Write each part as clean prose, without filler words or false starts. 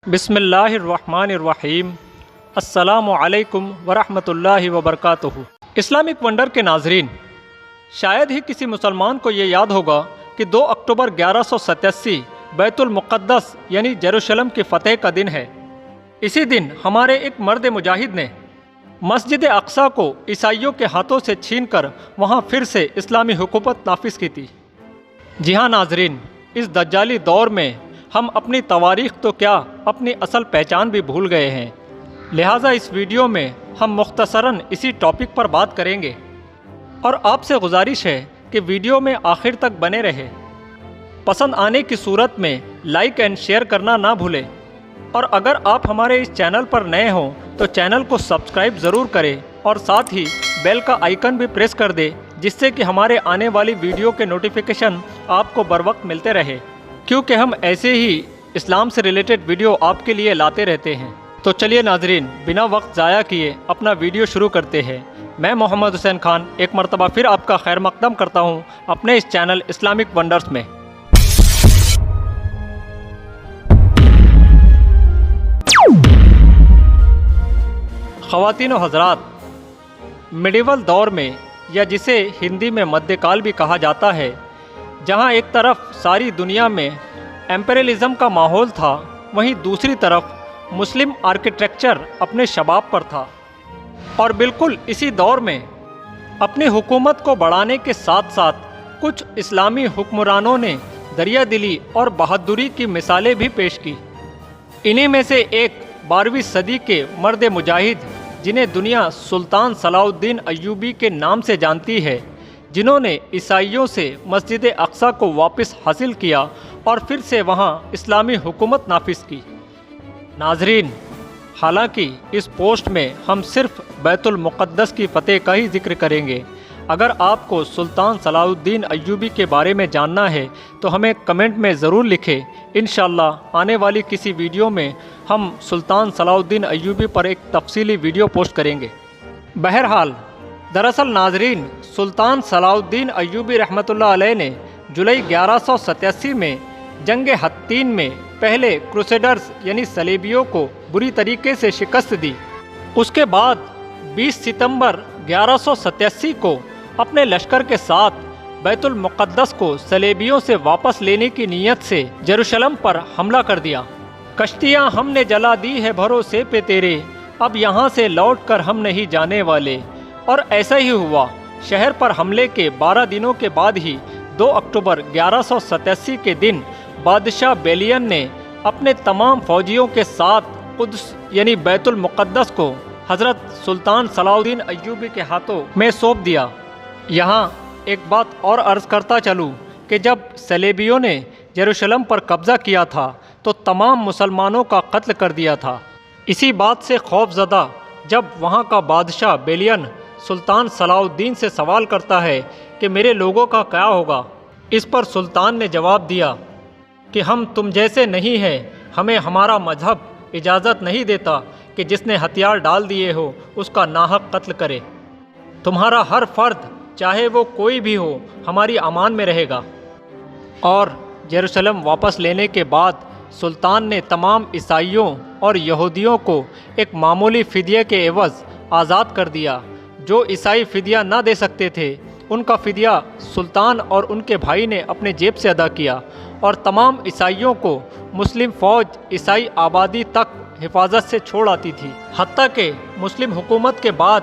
بسم اللہ الرحمن الرحیم۔ السلام علیکم ورحمۃ اللہ وبرکاتہ۔ اسلامک ونڈر کے ناظرین، شاید ہی کسی مسلمان کو یہ یاد ہوگا کہ 2 اکتوبر 1187 بیت المقدس یعنی یروشلم کی فتح کا دن ہے۔ اسی دن ہمارے ایک مرد مجاہد نے مسجد اقصیٰ کو عیسائیوں کے ہاتھوں سے چھین کر وہاں پھر سے اسلامی حکومت نافذ کی تھی۔ جی ہاں ناظرین، اس دجالی دور میں ہم اپنی تواریخ تو کیا اپنی اصل پہچان بھی بھول گئے ہیں، لہٰذا اس ویڈیو میں ہم مختصراً اسی ٹاپک پر بات کریں گے، اور آپ سے گزارش ہے کہ ویڈیو میں آخر تک بنے رہے۔ پسند آنے کی صورت میں لائک اینڈ شیئر کرنا نہ بھولیں، اور اگر آپ ہمارے اس چینل پر نئے ہوں تو چینل کو سبسکرائب ضرور کریں اور ساتھ ہی بیل کا آئیکن بھی پریس کر دیں، جس سے کہ ہمارے آنے والی ویڈیو کے نوٹیفیکیشن آپ کو بروقت ملتے رہے، کیونکہ ہم ایسے ہی اسلام سے ریلیٹڈ ویڈیو آپ کے لیے لاتے رہتے ہیں۔ تو چلیے ناظرین، بنا وقت ضائع کیے اپنا ویڈیو شروع کرتے ہیں۔ میں محمد حسین خان ایک مرتبہ پھر آپ کا خیر مقدم کرتا ہوں اپنے اس چینل اسلامک ونڈرز میں۔ خواتین و حضرات، میڈیول دور میں، یا جسے ہندی میں مدھیہ کال بھی کہا جاتا ہے، جہاں ایک طرف ساری دنیا میں ایمپیریلزم کا ماحول تھا، وہیں دوسری طرف مسلم آرکیٹیکچر اپنے شباب پر تھا، اور بالکل اسی دور میں اپنی حکومت کو بڑھانے کے ساتھ ساتھ کچھ اسلامی حکمرانوں نے دریا دلی اور بہادری کی مثالیں بھی پیش کی۔ انہی میں سے ایک 12ویں صدی کے مرد مجاہد، جنہیں دنیا سلطان صلاح الدین ایوبی کے نام سے جانتی ہے، جنہوں نے عیسائیوں سے مسجد اقصیٰ کو واپس حاصل کیا اور پھر سے وہاں اسلامی حکومت نافذ کی۔ ناظرین، حالانکہ اس پوسٹ میں ہم صرف بیت المقدس کی فتح کا ہی ذکر کریں گے۔ اگر آپ کو سلطان صلاح الدین ایوبی کے بارے میں جاننا ہے تو ہمیں کمنٹ میں ضرور لکھیں، انشاءاللہ آنے والی کسی ویڈیو میں ہم سلطان صلاح الدین ایوبی پر ایک تفصیلی ویڈیو پوسٹ کریں گے۔ بہرحال، دراصل ناظرین، سلطان صلاح الدین ایوبی رحمۃ اللہ علیہ نے جولائی 1187 میں جنگ حطین میں پہلے کروسیڈرز یعنی صلیبیوں کو بری طریقے سے شکست دی۔ اس کے بعد 20 ستمبر 1187 کو اپنے لشکر کے ساتھ بیت المقدس کو صلیبیوں سے واپس لینے کی نیت سے یروشلم پر حملہ کر دیا۔ کشتیاں ہم نے جلا دی ہے بھروسے پہ تیرے، اب یہاں سے لوٹ کر ہم نہیں جانے والے۔ اور ایسا ہی ہوا۔ شہر پر حملے کے 12 دنوں کے بعد ہی 2 اکتوبر 1187 کے دن بادشاہ بیلین نے اپنے تمام فوجیوں کے ساتھ قدس یعنی بیت المقدس کو حضرت سلطان صلاح الدین ایوبی کے ہاتھوں میں سونپ دیا۔ یہاں ایک بات اور عرض کرتا چلوں کہ جب صلیبیوں نے یروشلم پر قبضہ کیا تھا تو تمام مسلمانوں کا قتل کر دیا تھا۔ اسی بات سے خوف زدہ جب وہاں کا بادشاہ بیلین سلطان صلاح الدین سے سوال کرتا ہے کہ میرے لوگوں کا کیا ہوگا، اس پر سلطان نے جواب دیا کہ ہم تم جیسے نہیں ہیں، ہمیں ہمارا مذہب اجازت نہیں دیتا کہ جس نے ہتھیار ڈال دیے ہو اس کا ناحق قتل کرے۔ تمہارا ہر فرد چاہے وہ کوئی بھی ہو ہماری امان میں رہے گا۔ اور یروشلم واپس لینے کے بعد سلطان نے تمام عیسائیوں اور یہودیوں کو ایک معمولی فدیے کے عوض آزاد کر دیا۔ جو عیسائی فدیہ نہ دے سکتے تھے ان کا فدیہ سلطان اور ان کے بھائی نے اپنے جیب سے ادا کیا، اور تمام عیسائیوں کو مسلم فوج عیسائی آبادی تک حفاظت سے چھوڑ آتی تھی، حتیٰ کہ مسلم حکومت کے بعد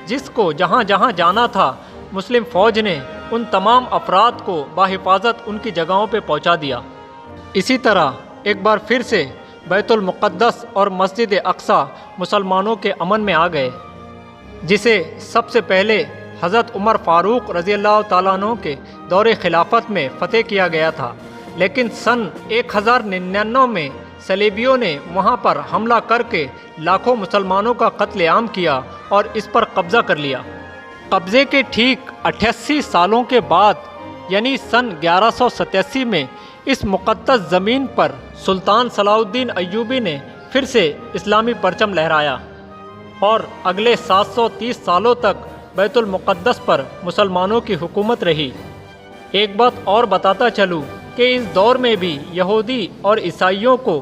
جس کو جہاں جہاں جانا تھا مسلم فوج نے ان تمام افراد کو بحفاظت ان کی جگہوں پہ پہنچا دیا۔ اسی طرح ایک بار پھر سے بیت المقدس اور مسجد اقصیٰ مسلمانوں کے امن میں آ گئے، جسے سب سے پہلے حضرت عمر فاروق رضی اللہ تعالیٰ عنہ کے دور خلافت میں فتح کیا گیا تھا، لیکن سن 1099 میں صلیبیوں نے وہاں پر حملہ کر کے لاکھوں مسلمانوں کا قتل عام کیا اور اس پر قبضہ کر لیا۔ قبضے کے ٹھیک 88 سالوں کے بعد یعنی سن 1187 میں اس مقدس زمین پر سلطان صلاح الدین ایوبی نے پھر سے اسلامی پرچم لہرایا، اور اگلے 730 سالوں تک بیت المقدس پر مسلمانوں کی حکومت رہی۔ ایک بات اور بتاتا چلوں کہ اس دور میں بھی یہودی اور عیسائیوں کو